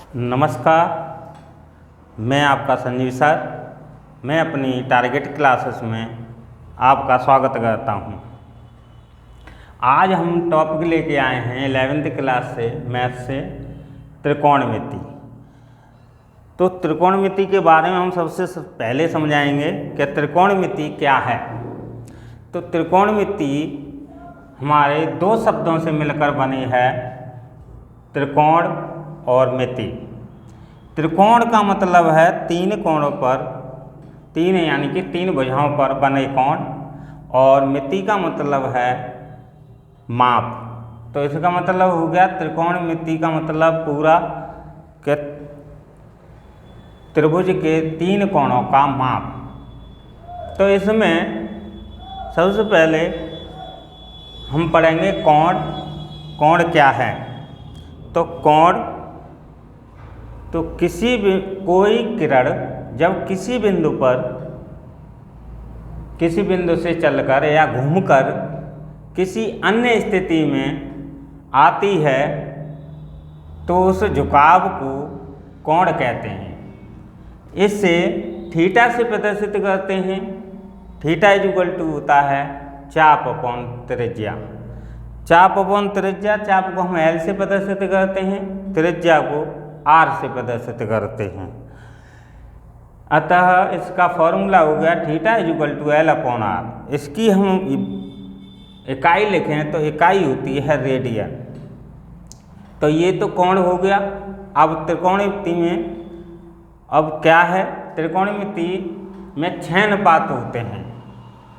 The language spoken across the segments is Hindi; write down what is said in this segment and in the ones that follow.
नमस्कार, मैं आपका संजीव सर। मैं अपनी टारगेट क्लासेस में आपका स्वागत करता हूं। आज हम टॉपिक लेके आए हैं 11वीं क्लास से मैथ से त्रिकोणमिति। तो त्रिकोणमिति के बारे में हम सबसे पहले समझाएंगे कि त्रिकोणमिति क्या है। तो त्रिकोणमिति हमारे दो शब्दों से मिलकर बनी है, त्रिकोण और मिति। त्रिकोण का मतलब है तीन कोणों पर, तीन यानी कि तीन भुजाओं पर बने कोण, और मिति का मतलब है माप। तो इसका मतलब हो गया त्रिकोणमिति का मतलब पूरा कि त्रिभुज के तीन कोणों का माप। तो इसमें सबसे पहले हम पढ़ेंगे कोण। कोण क्या है? तो कोण तो कोई किरण जब किसी बिंदु से चलकर या घूमकर किसी अन्य स्थिति में आती है तो उस झुकाव को कोण कहते हैं। इससे थीटा से प्रदर्शित करते हैं। थीटा = होता है चाप अपॉन त्रिज्या। चाप अपॉन त्रिज्या, चाप को हम L से प्रदर्शित करते हैं, त्रिज्या को R से प्रदर्शित करते हैं। अतः इसका फॉर्मूला हो गया थीटा = L अपॉन R। इसकी हम इकाई लिखें तो इकाई होती है रेडियन। तो ये तो कोण हो गया। अब त्रिकोणमिति में अब क्या है? त्रिकोणमिति में 6 अनुपात होते हैं।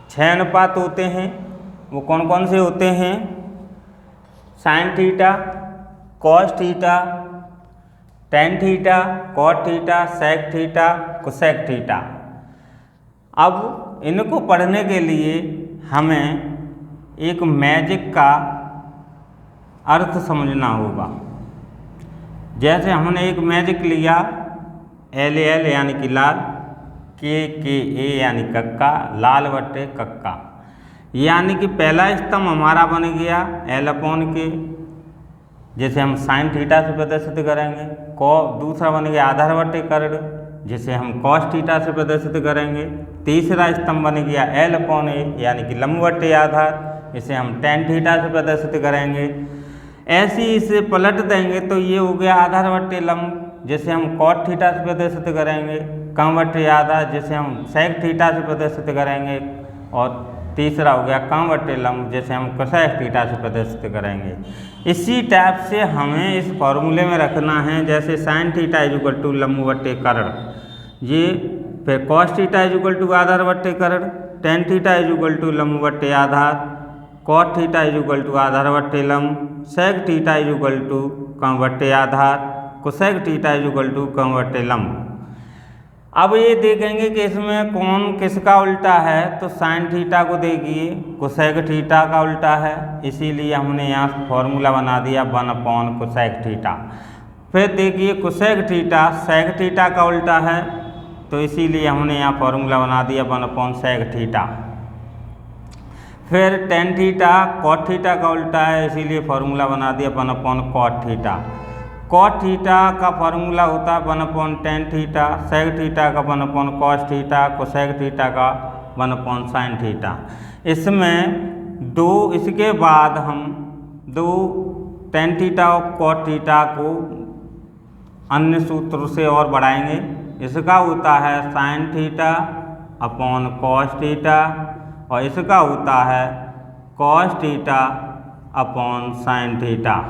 6 अनुपात होते हैं। वो कौन कौन से होते हैं? Sine theta, cos theta, tan theta, cot theta, sec theta, cosec theta. अब इनको पढ़ने के लिए हमें एक मैजिक का अर्थ समझना होगा। जैसे हमने एक मैजिक लिया, LL यानी कि लाल, KA यानी कक्का, लाल बट्टे कक्का, यानी कि पहला स्तंभ हमारा बन गया L/K, जिसे हम साइन थीटा से प्रदर्शित करेंगे। दूसरा बन गया आधार बट्टे कर्ण, जिसे हम कॉस थीटा से प्रदर्शित करेंगे। तीसरा स्तंभ बन गया L/A यानी कि लंब बट्टे आधार, इसे हम टेन थीटा से प्रदर्शित करेंगे। ऐसे ही इसे पलट देंगे तो ये हो गया आधार बट्टे लंब, जिसे हम कॉट थीटा से प्रदर्शित करेंगे। कम बट्टे आधार, जिसे हम सेक थीटा से प्रदर्शित करेंगे। और तीसरा हो गया कम बट्टे लंब, जैसे हम कोसेक थीटा से प्रदर्शित करेंगे। इसी टाइप से हमें इस फॉर्मूले में रखना है। जैसे साइन थीटा = लंब बट्टे कर्ण, ये फिर कॉस थीटा = आधार बट्टे कर्ण, टेन थीटा = लंब बट्टे आधार, कॉट थीटा = आधार बट्टे लंब, सेक थीटा = कम बट्टे आधार, कोसेक थीटा = कम बट्टे लंब। अब ये देखेंगे कि इसमें कौन किसका उल्टा है। तो साइन थीटा को देखिए कोसेक थीटा का उल्टा है, इसीलिए हमने यहाँ फॉर्मूला बना दिया 1 कोसेक थीटा। फिर देखिए कोसेक थीटा सेक थीटा का उल्टा है, तो इसीलिए हमने यहाँ फॉर्मूला बना दिया 1 सेक थीटा। फिर टेन थीटा कॉट थीटा का उल्टा है, इसीलिए फॉर्मूला बना दिया 1 कॉट थीटा। कॉट थीटा का फार्मूला होता है 1 टेन थीटा, सेक थीटा का 1 कॉस थीटा, कोसेक थीटा का 1 साइन थीटा। इसमें दो, इसके बाद हम दो टेन थीटा और कॉट थीटा को अन्य सूत्र से और बढ़ाएंगे। इसका होता है sine theta upon cos theta, और इसका होता है cos theta upon sine theta.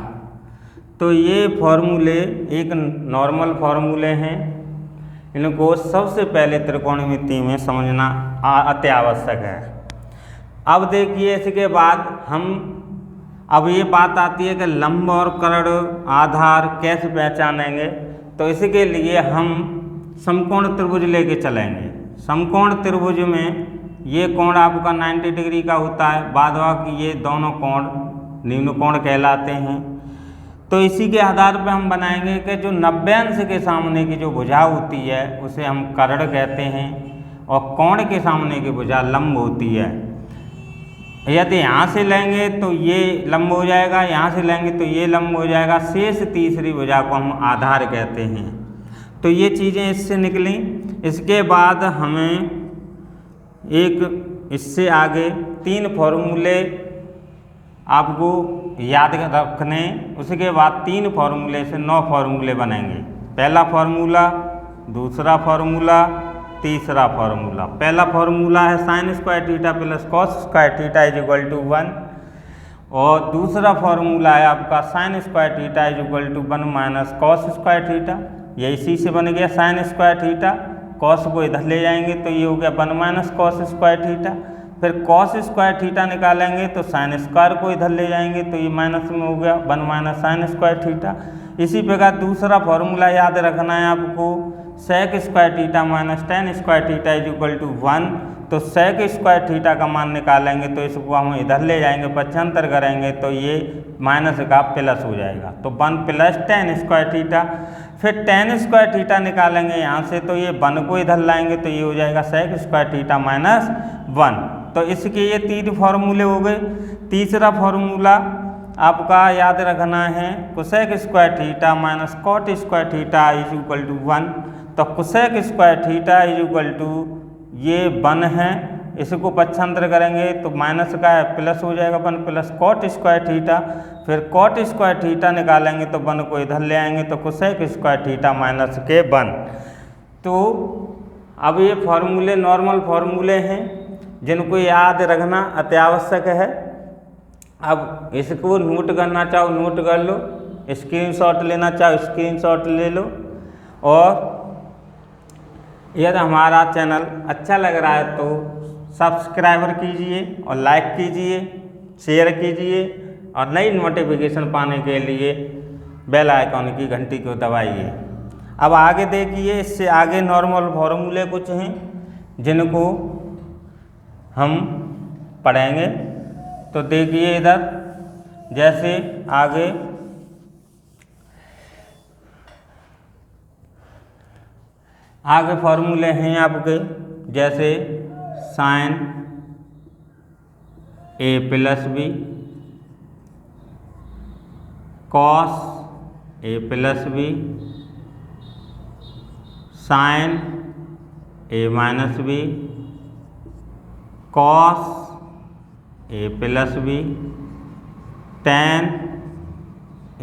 तो ये फॉर्मूले एक नॉर्मल फार्मूले हैं। इनको सबसे पहले त्रिकोणमिति में समझना अति आवश्यक है। अब देखिए इसके बाद अब ये बात आती है कि लंब और कर्ण आधार कैसे पहचानेंगे। तो इसके लिए हम समकोण त्रिभुज लेके चलेंगे। समकोण त्रिभुज में ये कोण आपका 90 डिग्री का होता है, बाद बाकी ये दोनों कोण निम्न कोण कहलाते हैं। तो इसी के आधार पर हम बनाएंगे कि जो 90 अंश के सामने की जो भुजा होती है उसे हम कर्ण कहते हैं, और कोण के सामने की भुजा लंब होती है। यदि यहाँ से लेंगे तो ये लंब हो जाएगा, यहाँ से लेंगे तो ये लंब हो जाएगा। शेष तीसरी भुजा को हम आधार कहते हैं। तो ये चीज़ें इससे निकली। इसके बाद हमें एक इससे आगे 3 फॉर्मूले आपको याद रखने। उसके बाद 3 फॉर्मूले से 9 फॉर्मूले बनेंगे। पहला फॉर्मूला, दूसरा फॉर्मूला, तीसरा फॉर्मूला। पहला फॉर्मूला है sine square theta plus cos square theta is equal to 1, और दूसरा फॉर्मूला है आपका sine square theta is equal to 1 minus cos square theta. ये इसी से बन गया साइन स्क्वायर थीटा। कॉस को इधर ले जाएंगे तो ये हो गया 1 माइनस कॉस स्क्वायर थीटा। फिर कॉस स्क्वायर थीटा निकालेंगे तो साइन स्क्वायर को इधर ले जाएंगे तो ये माइनस में हो गया 1 माइनस साइन स्क्वायर थीटा। इसी प्रकार दूसरा फॉर्मूला याद रखना है आपको, sec square theta minus tan square theta is equal to 1। तो सेक स्क्वायर थीटा का मान निकालेंगे तो इसको हम इधर ले जाएंगे, पक्षांतर करेंगे तो ये माइनस का प्लस हो जाएगा। तो 1 प्लस टेन स्क्वायर थीटा। फिर टेन स्क्वायर थीटा निकालेंगे यहाँ से तो ये 1 को इधर लाएंगे तो ये हो जाएगा सेक स्क्वायर थीटा माइनस 1। तो इसके ये 3 फॉर्मूले हो गए। तीसरा फॉर्मूला आपका याद रखना है, cosec square theta minus cot square theta is equal to 1। तो cosec square theta is equal to ये 1 है, इसको पक्षांतर करेंगे तो माइनस का प्लस हो जाएगा 1 प्लस कॉट स्क्वायर थीटा। फिर कॉट स्क्वायर थीटा निकालेंगे तो 1 को इधर ले आएंगे तो कोसेक स्क्वायर थीटा माइनस के 1। तो अब ये फॉर्मूले नॉर्मल फॉर्मूले हैं जिनको याद रखना अत्यावश्यक है। अब इसको नोट करना चाहो नोट कर लो, स्क्रीनशॉट लेना चाहो स्क्रीनशॉट ले लो। और यदि हमारा चैनल अच्छा लग रहा है तो सब्सक्राइबर कीजिए और लाइक कीजिए, शेयर कीजिए, और नई नोटिफिकेशन पाने के लिए बेल आइकॉन की घंटी को दबाइए। अब आगे देखिए, इससे आगे नॉर्मल फॉर्मूले कुछ हैं जिनको हम पढ़ेंगे। तो देखिए इधर जैसे आगे फॉर्मूले हैं आपके, जैसे sign A plus B, cos A plus B, sign A minus B, cos A plus B, ten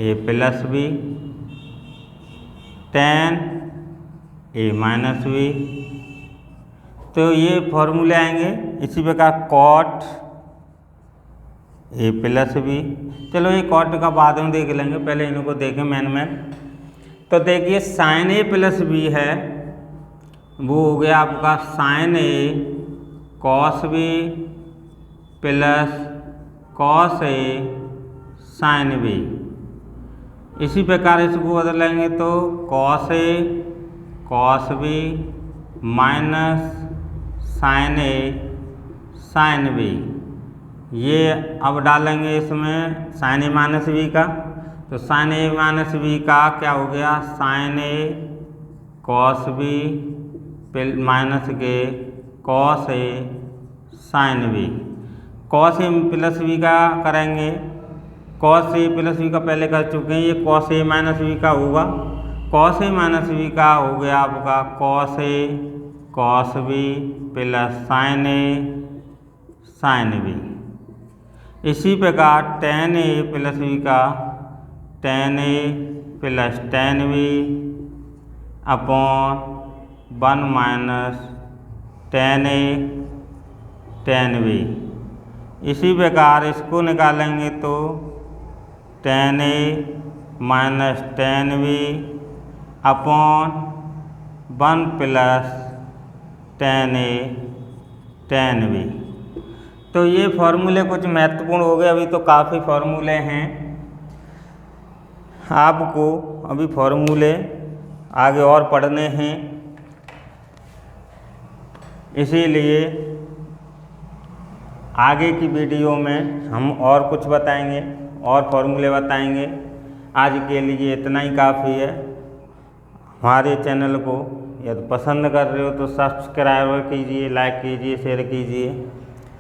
A plus B, ten A minus B. तो ये फॉर्मूले आएंगे। इसी प्रकार कॉट ए प्लस बी। चलो ये कॉट का बाद में देख लेंगे, पहले इनको देखें मैन। तो देखिए साइन ए प्लस बी है, वो हो गया आपका sign A cos B plus cos A sine B. इसी प्रकार इसको बदलेंगे तो cos A cos B minus sign A sine B. ये अब डालेंगे इसमें साइन ए माइनस बी का। तो साइन ए माइनस बी का क्या हो गया, साइन ए कॉस बी माइनस के cos A sine B. Cos A plus B का करेंगे, कॉस ए प्लस बी का पहले कर चुके हैं, ये कॉस ए माइनस बी का होगा। कॉस ए माइनस बी का हो गया आपका cos A cos B plus sine A sine B. इसी प्रकार टेन ए प्लस बी का tan A plus tan B upon 1 minus tan A tan B. इसी प्रकार इसको निकालेंगे तो tan A minus tan B upon 1 plus tan A tan B. तो ये फॉर्मूले कुछ महत्वपूर्ण हो गए। अभी तो काफ़ी फॉर्मूले हैं, आपको अभी फॉर्मूले आगे और पढ़ने हैं, इसीलिए आगे की वीडियो में हम और कुछ बताएंगे और फॉर्मूले बताएंगे। आज के लिए इतना ही काफ़ी है। हमारे चैनल को यदि पसंद कर रहे हो तो सब्सक्राइब कीजिए, लाइक कीजिए, शेयर कीजिए।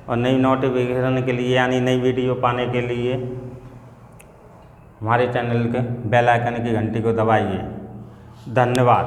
और नई नोटिफिकेशन के लिए यानी नई वीडियो पाने के लिए हमारे चैनल के बेल आइकन की घंटी को दबाइए। धन्यवाद।